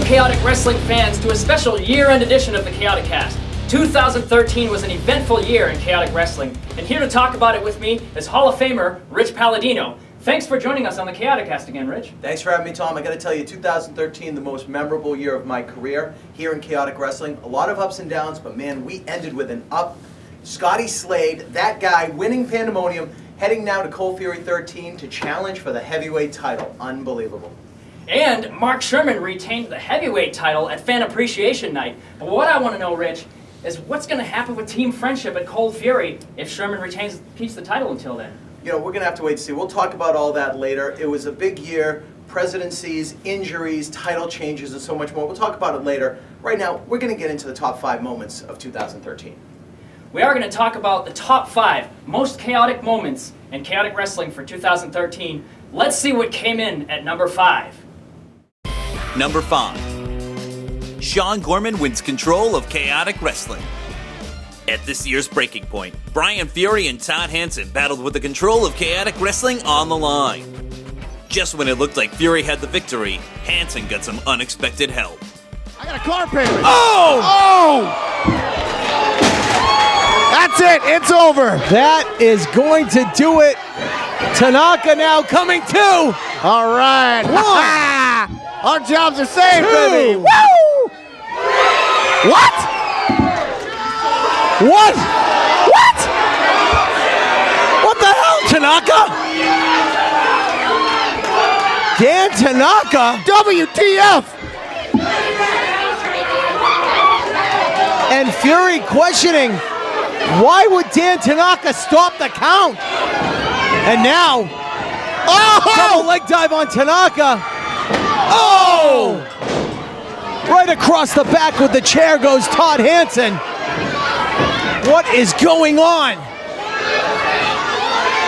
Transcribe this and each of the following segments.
Chaotic Wrestling fans, to a special year-end edition of the ChaotiCast. 2013 was an eventful year in Chaotic Wrestling, and here to talk about it with me is Hall of Famer Rich Palladino. Thanks for joining us on the ChaotiCast again, Rich. Thanks for having me, Tom. I got to tell you, 2013, the most memorable year of my career here in Chaotic Wrestling. A lot of ups and downs, but man, we ended with an up. Scotty Slade, that guy, winning Pandemonium, heading now to Cold Fury 13 to challenge for the heavyweight title. Unbelievable. And Mark Sherman retained the heavyweight title at Fan Appreciation Night. But what I want to know, Rich, is what's going to happen with Team Friendship at Cold Fury if Sherman keeps the title until then? You know, we're going to have to wait to see. We'll talk about all that later. It was a big year. Presidencies, injuries, title changes, and so much more. We'll talk about it later. Right now, we're going to get into the top 5 moments of 2013. We are going to talk about the top 5 most chaotic moments in Chaotic Wrestling for 2013. Let's see what came in at number 5. Number 5. Sean Gorman wins control of Chaotic Wrestling. At this year's Breaking Point, Brian Fury and Todd Hansen battled with the control of Chaotic Wrestling on the line. Just when it looked like Fury had the victory, Hansen got some unexpected help. I got a car payment. Oh! That's it. It's over. That is going to do it. Tanaka now coming too. All right. Our jobs are safe, 2. baby. Woo! What? What? What? What the hell, Tanaka? Dan Tanaka? WTF? And Fury questioning, why would Dan Tanaka stop the count? And now, double leg dive on Tanaka. Oh! Right across the back with the chair goes Todd Hansen. What is going on?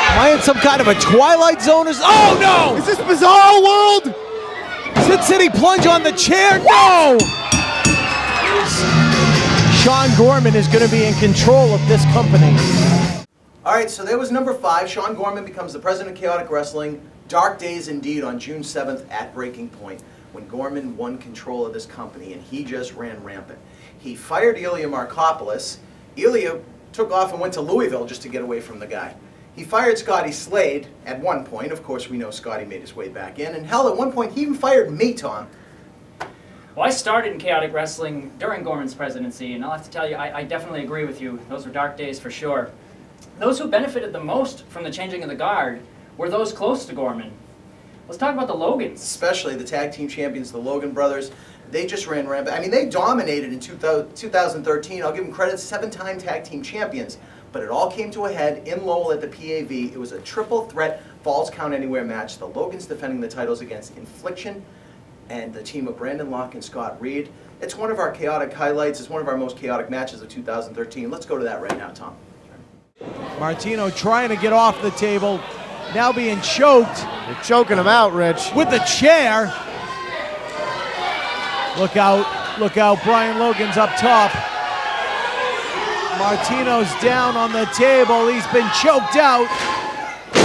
Am I in some kind of a Twilight Zone? Oh no! Is this Bizarro World? Sin City plunge on the chair? No! Sean Gorman is going to be in control of this company. All right, so there was number 5. Sean Gorman becomes the president of Chaotic Wrestling. Dark days indeed on June 7th at Breaking Point when Gorman won control of this company, and he just ran rampant. He fired Ilya Markopoulos. Ilya took off and went to Louisville just to get away from the guy. He fired Scotty Slade at one point. Of course, we know Scotty made his way back in. And hell, at one point, he even fired me, Tom. Well, I started in Chaotic Wrestling during Gorman's presidency, and I'll have to tell you, I definitely agree with you. Those were dark days for sure. Those who benefited the most from the changing of the guard were those close to Gorman. Let's talk about the Logans. Especially the tag team champions, the Logan brothers. They just ran rampant. I mean, they dominated in 2013. I'll give them credit, 7-time tag team champions. But it all came to a head in Lowell at the PAV. It was a triple threat Falls Count Anywhere match. The Logans defending the titles against Infliction and the team of Brandon Locke and Scott Reed. It's one of our chaotic highlights. It's one of our most chaotic matches of 2013. Let's go to that right now, Tom. Martino trying to get off the table, now being choked. You're choking him out, Rich. With the chair. Look out, Brian Logan's up top. Martino's down on the table, he's been choked out.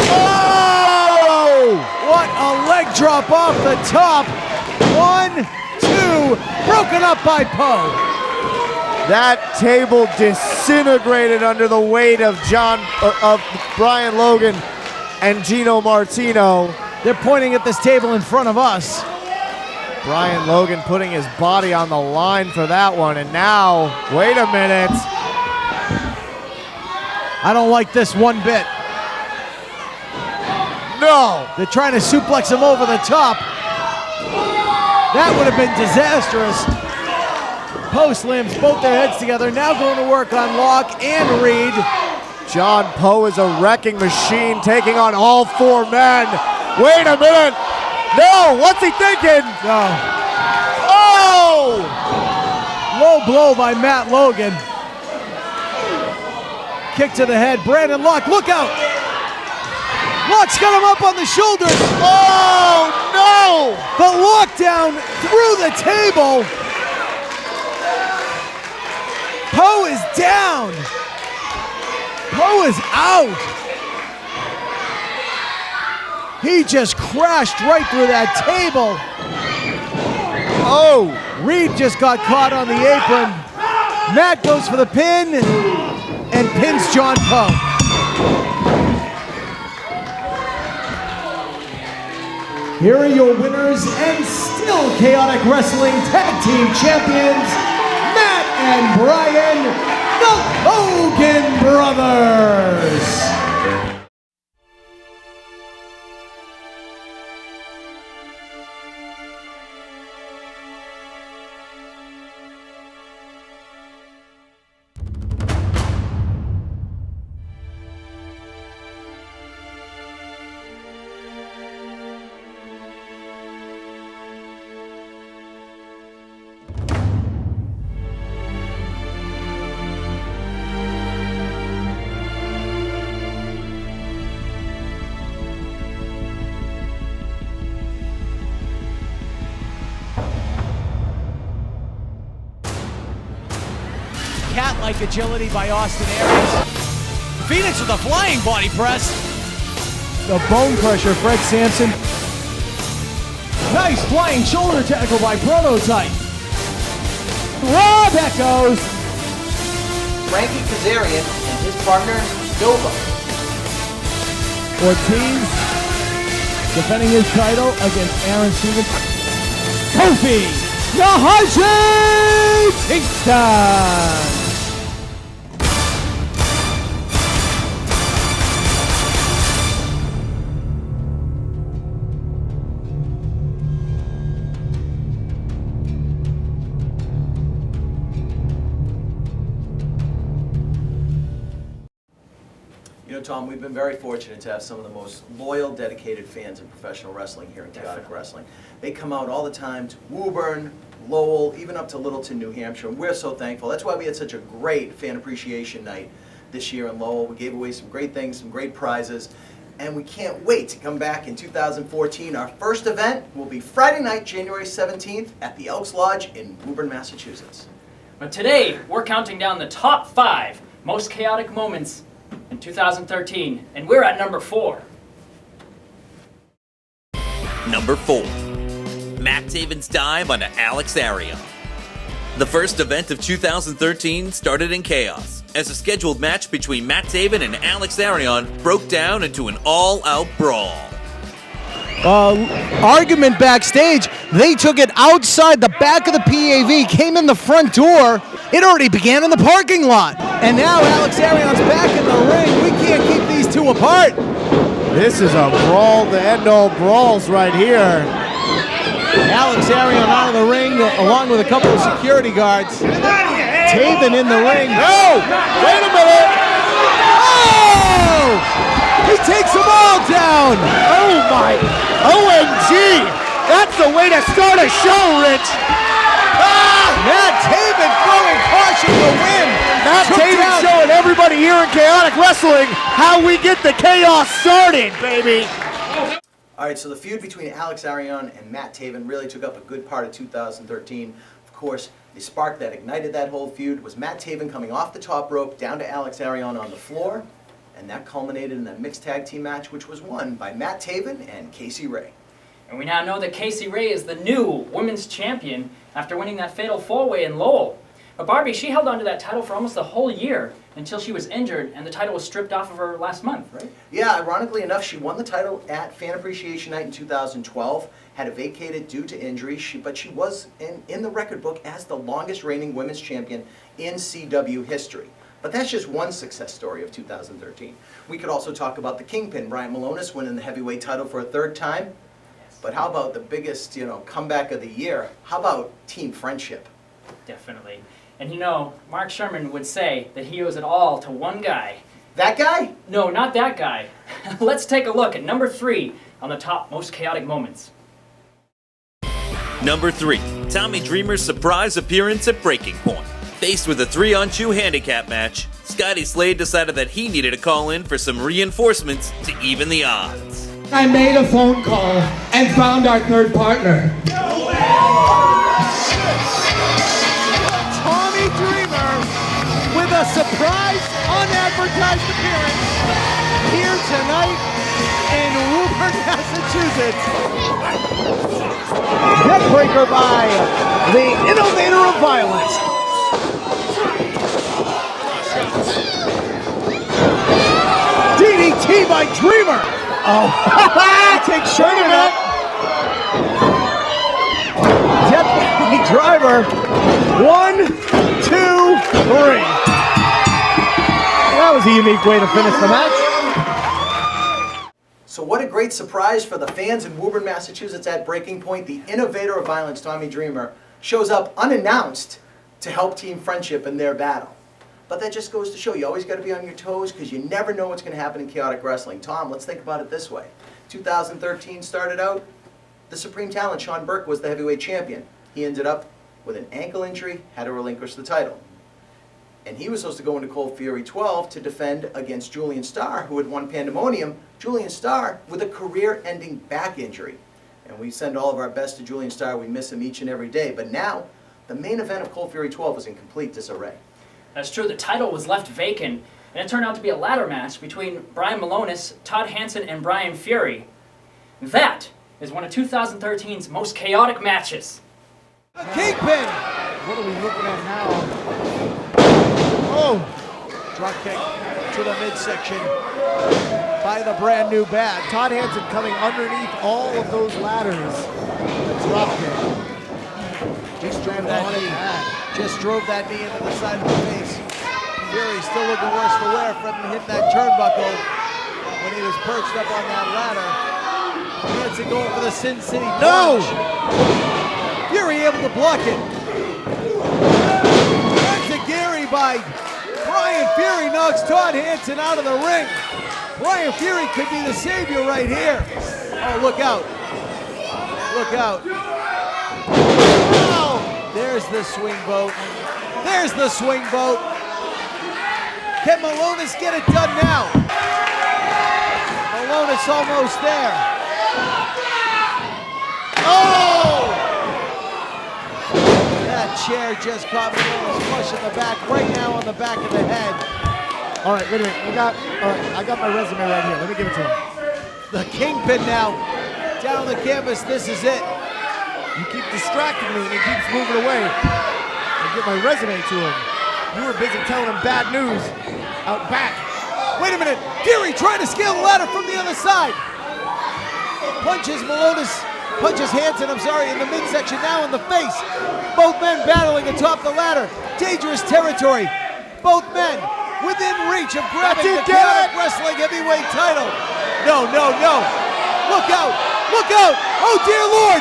Oh! What a leg drop off the top. 1, 2, broken up by Poe. That table disintegrated under the weight of Brian Logan and Gino Martino. They're pointing at this table in front of us. Brian Logan putting his body on the line for that one, and now, wait a minute. I don't like this one bit. No! They're trying to suplex him over the top. That would have been disastrous. Poe slams both their heads together, now going to work on Locke and Reed. John Poe is a wrecking machine taking on all 4 men. Wait a minute! No! What's he thinking? No. Oh! Low blow by Matt Logan. Kick to the head. Brandon Locke, look out! Locke's got him up on the shoulders. Oh, no! The lockdown through the table. Poe is down. Poe is out. He just crashed right through that table. Oh! Reed just got caught on the apron. Matt goes for the pin and pins John Poe. Here are your winners and still Chaotic Wrestling Tag Team Champions, Matt and Brian, the Hogan Brothers. Cat-like agility by Austin Aries. Phoenix with a flying body press. The bone crusher, Fred Sampson. Nice flying shoulder tackle by Prototype. Rob Echoes. Frankie Kazarian and his partner, Nova. Ortiz defending his title against Aaron Stevens. Kofi Nahashi Kingston. You know, Tom, we've been very fortunate to have some of the most loyal, dedicated fans in professional wrestling here in Chaotic Wrestling. They come out all the time to Woburn, Lowell, even up to Littleton, New Hampshire, and we're so thankful. That's why we had such a great fan appreciation night this year in Lowell. We gave away some great things, some great prizes, and we can't wait to come back in 2014. Our first event will be Friday night, January 17th at the Elks Lodge in Woburn, Massachusetts. But today, we're counting down the top 5 most chaotic moments in 2013, and we're at number 4. Number 4. Matt Taven's dive onto Alex Arion. The first event of 2013 started in chaos, as a scheduled match between Matt Taven and Alex Arion broke down into an all-out brawl. Argument backstage. They took it outside the back of the PAV, came in the front door. It already began in the parking lot. And now Alex Arion's back in the ring. We can't keep these two apart. This is a brawl to end all brawls right here. Alex Arion out of the ring along with a couple of security guards. Taven in the ring. No! Wait a minute! Oh! He takes them all down! Oh my! OMG! That's the way to start a show, Rich! Matt Taven throwing caution to win. Matt Taven showing everybody here in Chaotic Wrestling how we get the chaos started, baby! All right, so the feud between Alex Arion and Matt Taven really took up a good part of 2013. Of course, the spark that ignited that whole feud was Matt Taven coming off the top rope down to Alex Arion on the floor, and that culminated in that mixed tag team match, which was won by Matt Taven and Casey Ray. And we now know that Casey Ray is the new women's champion after winning that fatal 4-way in Lowell. But Barbie, she held on to that title for almost a whole year until she was injured and the title was stripped off of her last month, right? Yeah, ironically enough, she won the title at Fan Appreciation Night in 2012, had it vacated due to injury, but she was in the record book as the longest reigning women's champion in CW history. But that's just one success story of 2013. We could also talk about the Kingpin, Brian Melonas, winning the heavyweight title for a third time. But how about the biggest, comeback of the year? How about Team Friendship? Definitely. And Mark Sherman would say that he owes it all to one guy. That guy? No, not that guy. Let's take a look at number 3 on the top most chaotic moments. Number 3. Tommy Dreamer's surprise appearance at Breaking Point. Faced with a 3-on-2 handicap match, Scotty Slade decided that he needed to call in for some reinforcements to even the odds. I made a phone call and found our third partner. Tommy Dreamer with a surprise, unadvertised appearance here tonight in Woburn, Massachusetts. Massachusetts. Neckbreaker by the innovator of violence. DDT by Dreamer. Oh, takes Sherman up. Death driver. 1, 2, 3. That was a unique way to finish the match. So what a great surprise for the fans in Woburn, Massachusetts at Breaking Point. The innovator of violence, Tommy Dreamer, shows up unannounced to help Team Friendship in their battle. But that just goes to show you always got to be on your toes because you never know what's going to happen in chaotic wrestling. Tom, let's think about it this way. 2013 started out, the supreme talent, Sean Burke, was the heavyweight champion. He ended up with an ankle injury, had to relinquish the title. And he was supposed to go into Cold Fury 12 to defend against Julian Starr, who had won Pandemonium. Julian Starr with a career-ending back injury. And we send all of our best to Julian Starr. We miss him each and every day. But now, the main event of Cold Fury 12 was in complete disarray. That's true. The title was left vacant, and it turned out to be a ladder match between Brian Melonas, Todd Hansen, and Brian Fury. That is one of 2013's most chaotic matches. The Kingpin! What are we looking at now? Oh! Drop kick to the midsection by the brand new bat. Todd Hansen coming underneath all of those ladders. Drop kick. Just drove that knee. Just drove that knee into the side of the face. Fury still looking worse for wear from hitting that turnbuckle when he was perched up on that ladder. Hansen going for the Sin City No! punch. Fury able to block it. Gary by Brian Fury knocks Todd Hansen out of the ring. Brian Fury could be the savior right here. Oh, look out. Look out. Oh, there's the swing vote. There's the swing vote. Can Melonas get it done now? Melonas almost there. Oh! That chair just caught Melonas flush in the back, right now on the back of the head. All right, wait a minute. I got my resume right here. Let me give it to him. The Kingpin now down the canvas. This is it. You keep distracting me and he keeps moving away. I give my resume to him. You were busy telling him bad news out back. Wait a minute. Fury trying to scale the ladder from the other side. Punches Melonas. Punches Hansen, in the midsection, now in the face. Both men battling atop the ladder. Dangerous territory. Both men within reach of grabbing the chaotic wrestling heavyweight title. No, no, no. Look out. Look out. Oh, dear Lord.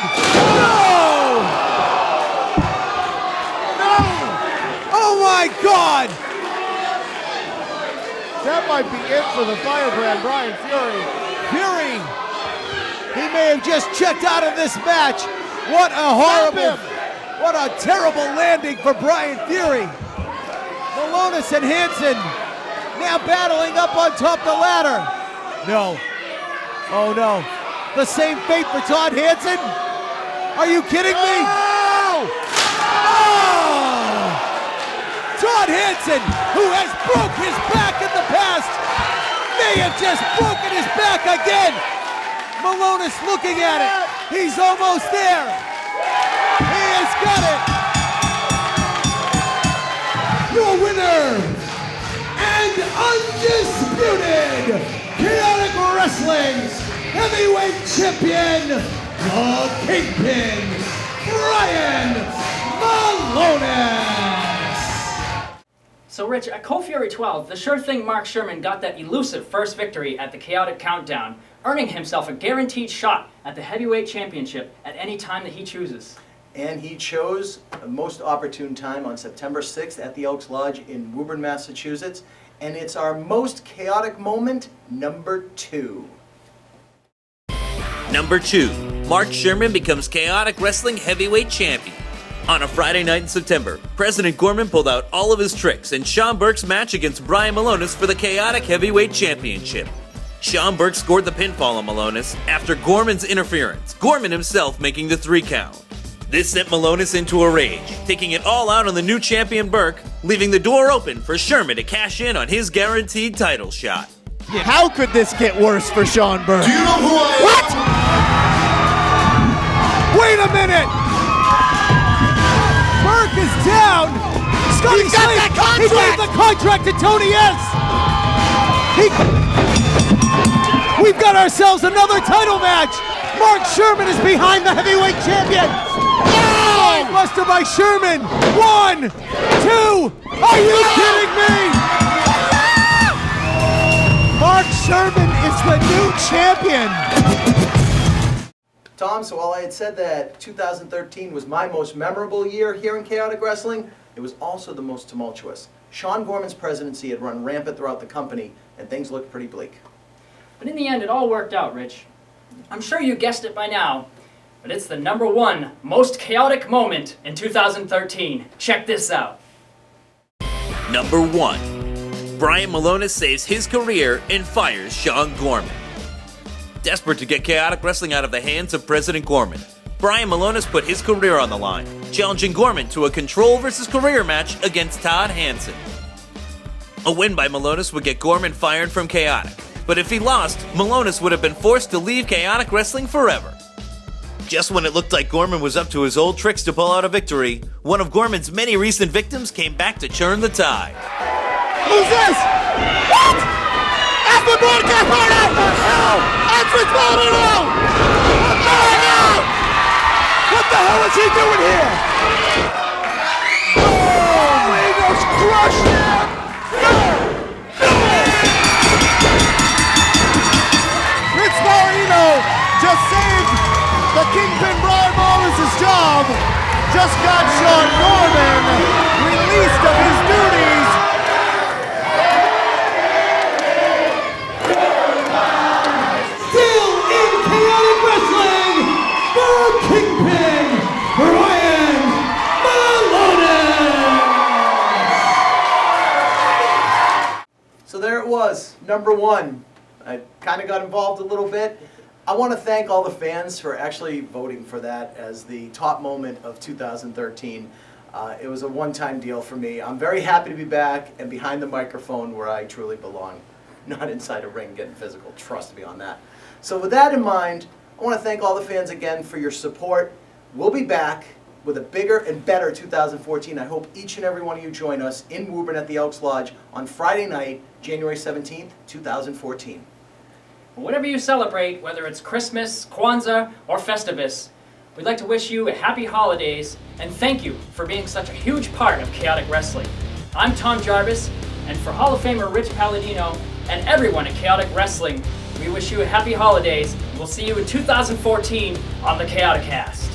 No. No. Oh, my God. That might be it for the firebrand, Brian Fury. Fury. He may have just checked out of this match. What a horrible, what a terrible landing for Brian Fury. Melonas and Hansen now battling up on top the ladder. No. Oh no. The same fate for Todd Hansen? Are you kidding me? Oh! Oh! Todd Hansen, who has broke his back in the past, may have just broken his back again. Melonas looking at it. He's almost there. He has got it. Your winner and undisputed Chaotic Wrestling's heavyweight champion, the Kingpin, Brian Melonas. So Rich, at Cold Fury 12, the sure thing Mark Sherman got that elusive first victory at the Chaotic Countdown, earning himself a guaranteed shot at the heavyweight championship at any time that he chooses. And he chose a most opportune time on September 6th at the Elks Lodge in Woburn, Massachusetts. And it's our most chaotic moment, number 2. Number 2, Mark Sherman becomes Chaotic Wrestling Heavyweight Champion. On a Friday night in September, President Gorman pulled out all of his tricks in Sean Burke's match against Brian Melonas for the Chaotic Heavyweight Championship. Sean Burke scored the pinfall on Melonas after Gorman's interference, Gorman himself making the 3 count. This sent Melonas into a rage, taking it all out on the new champion Burke, leaving the door open for Sherman to cash in on his guaranteed title shot. How could this get worse for Sean Burke? Do you know who I am? What? a minute! Burke is down! Scotty He's got Slade, that contract! He gave the contract to Tony S! We've got ourselves another title match! Mark Sherman is behind the heavyweight champion! Oh! Buster by Sherman! 1, 2, are you kidding me? Mark Sherman is the new champion! Tom, so while I had said that 2013 was my most memorable year here in Chaotic Wrestling, it was also the most tumultuous. Sean Gorman's presidency had run rampant throughout the company, and things looked pretty bleak. But in the end, it all worked out, Rich. I'm sure you guessed it by now, but it's the #1 most chaotic moment in 2013. Check this out. Number 1. Brian Melonas saves his career and fires Sean Gorman. Desperate to get Chaotic Wrestling out of the hands of President Gorman, Brian Melonas put his career on the line, challenging Gorman to a control versus career match against Todd Hansen. A win by Melonas would get Gorman fired from Chaotic, but if he lost, Melonas would have been forced to leave Chaotic Wrestling forever. Just when it looked like Gorman was up to his old tricks to pull out a victory, one of Gorman's many recent victims came back to turn the tide. Who's this? What? That's the broadcast partner! Hell! That's Rich Palladino! What the hell is he doing here? Oh, he just crushed him! Rich Palladino just saved the Kingpin Brian Melonas' job. Just got Sean Gorman released of his duties. Still in Chaotic Wrestling, the Kingpin, Brian Melonas! So there it was, #1. I kind of got involved a little bit. I want to thank all the fans for actually voting for that as the top moment of 2013. It was a one-time deal for me. I'm very happy to be back and behind the microphone where I truly belong. Not inside a ring getting physical, trust me on that. So with that in mind, I want to thank all the fans again for your support. We'll be back with a bigger and better 2014. I hope each and every one of you join us in Woburn at the Elks Lodge on Friday night, January 17th, 2014. Whatever you celebrate, whether it's Christmas, Kwanzaa, or Festivus, we'd like to wish you a happy holidays and thank you for being such a huge part of Chaotic Wrestling. I'm Tom Jarvis, and for Hall of Famer Rich Palladino and everyone at Chaotic Wrestling, we wish you a happy holidays. We'll see you in 2014 on the ChaotiCast.